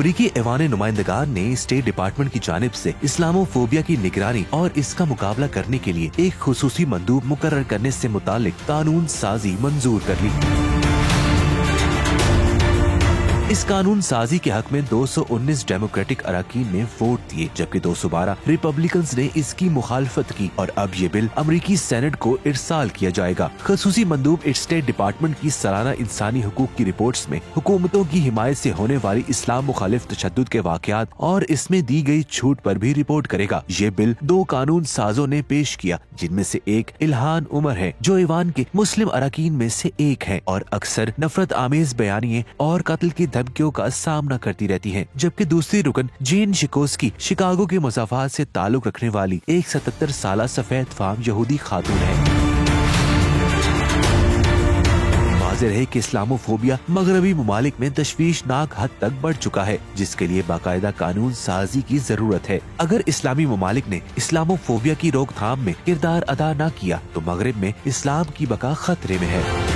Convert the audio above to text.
अमरीकी ऐवान नुमाइंदगान ने state department की जानिब से इस्लामोफोबिया की निगरानी और इसका मुकाबला करने के लिए एक खुसूसी मंदूब मुकर्रर करने से मुतालिक कानून साजी मंजूर कर ली। इस कानून साजी के हक में 219 डेमोक्रेटिक अरकान ने वोट दिए, जबकि 212 रिपब्लिकन्स ने इसकी मुखालफत की और अब ये बिल अमरीकी सेनेट को इरसाल किया जाएगा। खसूसी मंदूब स्टेट डिपार्टमेंट की सालाना इंसानी हुकूक की रिपोर्ट्स में हुकूमतों की हिमायत से होने वाली इस्लाम मुखालिफ तशद्दुद के वाकयात और इसमें दी गई छूट पर भी रिपोर्ट करेगा। ये बिल 2 कानून साजों ने पेश किया, जिनमें से एक इल्हान उमर है जो ऐवान के मुस्लिम अरकान में से एक है और अक्सर नफरत आमेज बयानिए और कत्ल की धमकियों का सामना करती रहती हैं, जबकि दूसरी रुकन जेन शिकोस्की शिकागो के मुसाफात से ताल्लुक रखने वाली एक 77 साला सफेद फाम यहूदी खातून है। वाज़ेह है कि इस्लामोफोबिया मगरबी मुमालिक में तशवीशनाक हद तक बढ़ चुका है, जिसके लिए बाकायदा कानून साजी की जरूरत है। अगर इस्लामी मुमालिक ने इस्लामोफोबिया की रोकथाम में किरदार अदा न किया तो मगरब में इस्लाम की बका खतरे में है।